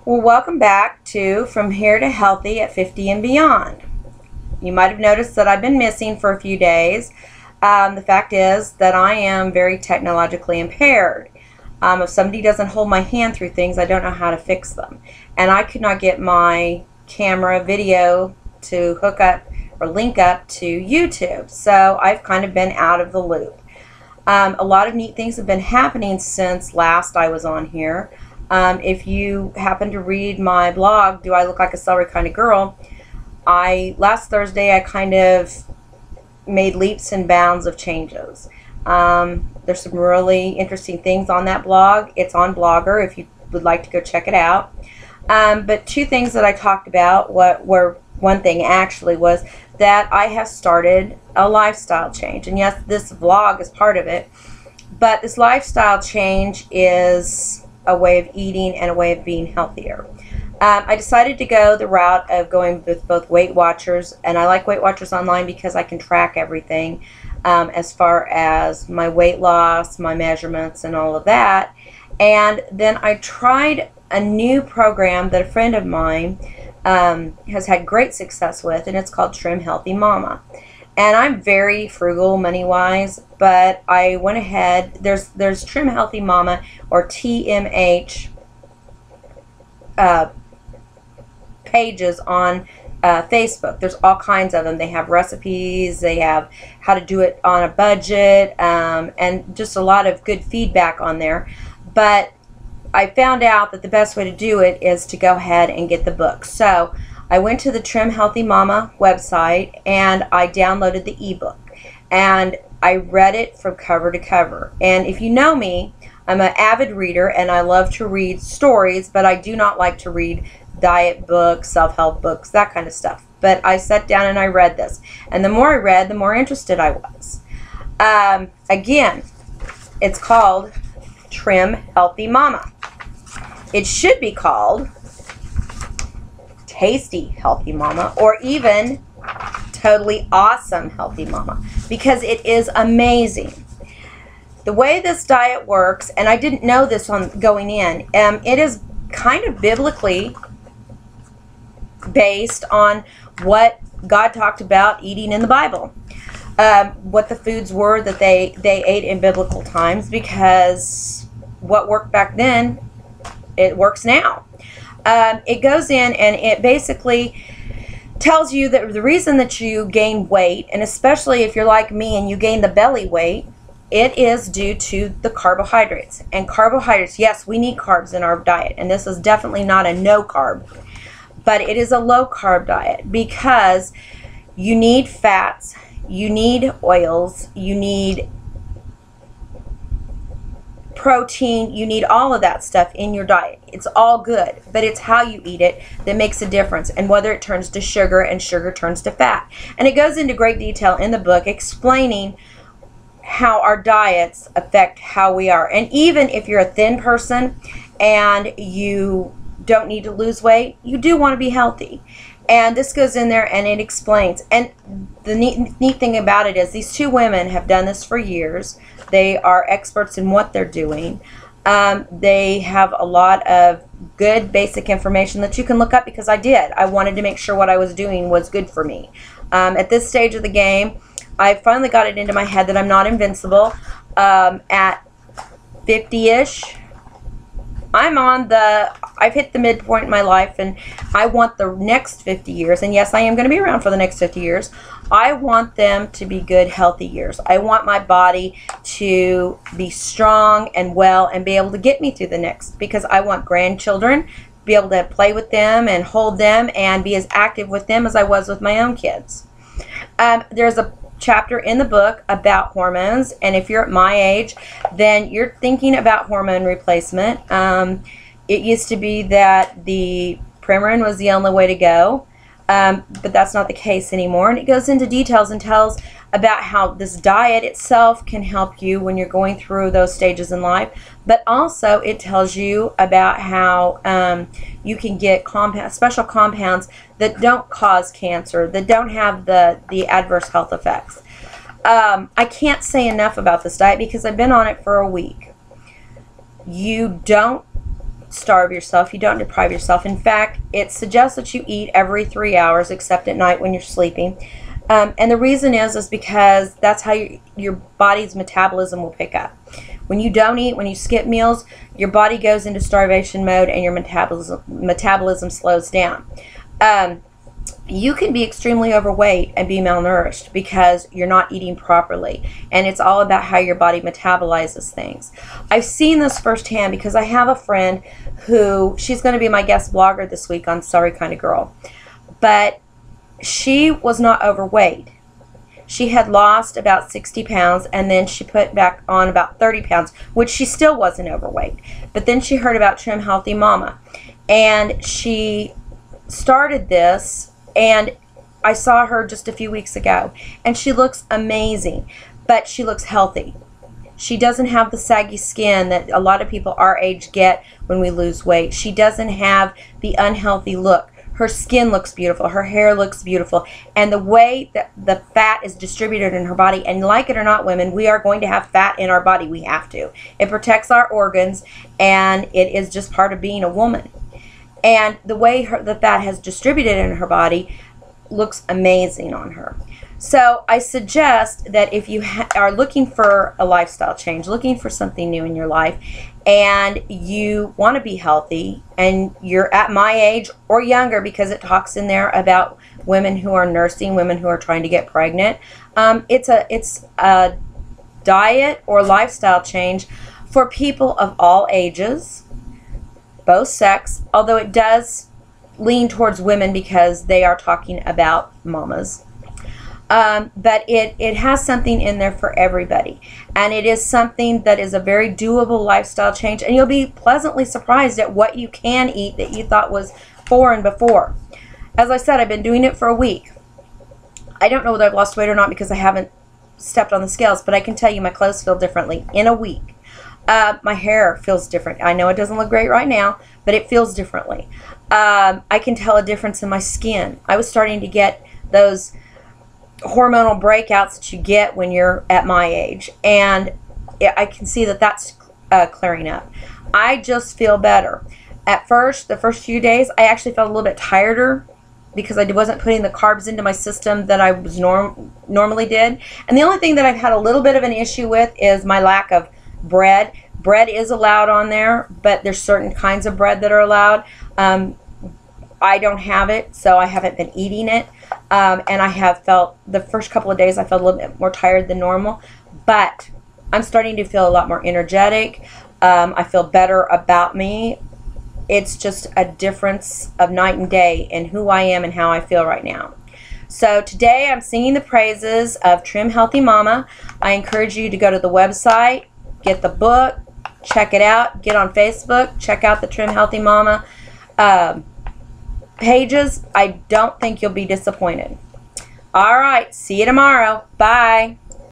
Well, welcome back to From Here to Healthy at 50 and Beyond. You might have noticed that I've been missing for a few days. The fact is that I am very technologically impaired. If somebody doesn't hold my hand through things, I don't know how to fix them. And I could not get my camera video to hook up or link up to YouTube. So I've kind of been out of the loop. A lot of neat things have been happening since last I was on here. If you happen to read my blog, Do I Look Like a Celery Kind of Girl? Last Thursday I kind of made leaps and bounds of changes. There's some really interesting things on that blog. It's on Blogger if you would like to go check it out. But two things that I talked about, one thing actually was that I have started a lifestyle change. And yes, this vlog is part of it. But this lifestyle change is a way of eating and a way of being healthier. I decided to go the route of going with both Weight Watchers, and I like Weight Watchers online because I can track everything as far as my weight loss, my measurements, and all of that. And then I tried a new program that a friend of mine has had great success with, and it's called Trim Healthy Momma. And I'm very frugal money-wise, but I went ahead. There's Trim Healthy Momma, or TMH, pages on Facebook. There's all kinds of them. They have recipes, they have how to do it on a budget, and just a lot of good feedback on there. But I found out that the best way to do it is to go ahead and get the book. So I went to the Trim Healthy Momma website and I downloaded the ebook, and I read it from cover to cover. And if you know me, I'm an avid reader and I love to read stories, but I do not like to read diet books, self-help books, that kind of stuff. But I sat down and I read this, and the more I read, the more interested I was. Again, it's called Trim Healthy Momma. It should be called Tasty Healthy Momma, or even Totally Awesome Healthy Momma, because it is amazing. The way this diet works, and I didn't know this on going in, it is kind of biblically based on what God talked about eating in the Bible. What the foods were that they ate in biblical times, because what worked back then, it works now. It goes in and it basically tells you that the reason that you gain weight, and especially if you're like me and you gain the belly weight, it is due to the carbohydrates. And carbohydrates, yes, we need carbs in our diet, and this is definitely not a no carb, but it is a low carb diet because you need fats, you need oils, you need protein, you need all of that stuff in your diet. It's all good, but it's how you eat it that makes a difference, and whether it turns to sugar and sugar turns to fat. And it goes into great detail in the book explaining how our diets affect how we are. And even if you're a thin person and you don't need to lose weight, you do want to be healthy. And this goes in there and it explains. And the neat thing about it is these two women have done this for years. They are experts in what they're doing. They have a lot of good basic information that you can look up, because I did. I wanted to make sure what I was doing was good for me. At this stage of the game, I finally got it into my head that I'm not invincible. At 50-ish, I've hit the midpoint in my life, and I want the next 50 years, and yes, I am going to be around for the next 50 years. I want them to be good, healthy years. I want my body to be strong and well and be able to get me through the next, because I want grandchildren, be able to play with them and hold them and be as active with them as I was with my own kids. There's a chapter in the book about hormones, and if you're at my age, then you're thinking about hormone replacement. It used to be that the Premarin was the only way to go, but that's not the case anymore. And it goes into details and tells about how this diet itself can help you when you're going through those stages in life, but also it tells you about how you can get special compounds that don't cause cancer, that don't have the adverse health effects. I can't say enough about this diet because I've been on it for a week. You don't starve yourself. You don't deprive yourself. In fact, it suggests that you eat every 3 hours, except at night when you're sleeping. And the reason is because that's how your body's metabolism will pick up. When you don't eat, when you skip meals, your body goes into starvation mode and your metabolism slows down. You can be extremely overweight and be malnourished because you're not eating properly. And it's all about how your body metabolizes things. I've seen this firsthand because I have a friend who, she's going to be my guest blogger this week on Sorry Kinda Girl. But she was not overweight. She had lost about 60 pounds, and then she put back on about 30 pounds, which she still wasn't overweight. But then she heard about Trim Healthy Mama, and she started this, and I saw her just a few weeks ago, and she looks amazing, but she looks healthy. She doesn't have the saggy skin that a lot of people our age get when we lose weight. She doesn't have the unhealthy look. Her skin looks beautiful. Her hair looks beautiful. And the way that the fat is distributed in her body, and like it or not, women, we are going to have fat in our body. We have to. It protects our organs, and it is just part of being a woman. And the way the fat has distributed in her body looks amazing on her. So I suggest that if you are looking for a lifestyle change, looking for something new in your life, and you want to be healthy, and you're at my age or younger, because it talks in there about women who are nursing, women who are trying to get pregnant, it's a diet or lifestyle change for people of all ages, both sex, although it does lean towards women because they are talking about mamas. But it has something in there for everybody, and it is something that is a very doable lifestyle change, and you'll be pleasantly surprised at what you can eat that you thought was foreign before. As I said, I've been doing it for a week. I don't know whether I've lost weight or not because I haven't stepped on the scales, but I can tell you my clothes feel differently in a week. My hair feels different. I know it doesn't look great right now, but it feels differently. I can tell a difference in my skin. I was starting to get those hormonal breakouts that you get when you're at my age, and I can see that that's clearing up. I just feel better. At first, the first few days, I actually felt a little bit tireder because I wasn't putting the carbs into my system that I was normally did. And the only thing that I've had a little bit of an issue with is my lack of bread. Bread is allowed on there, but there's certain kinds of bread that are allowed. I don't have it, so I haven't been eating it. And I have felt, the first couple of days, I felt a little bit more tired than normal. But I'm starting to feel a lot more energetic. I feel better about me. It's just a difference of night and day in who I am and how I feel right now. So today I'm singing the praises of Trim Healthy Mama. I encourage you to go to the website, get the book, check it out, get on Facebook, check out the Trim Healthy Mama pages. I don't think you'll be disappointed. All right, see you tomorrow. Bye.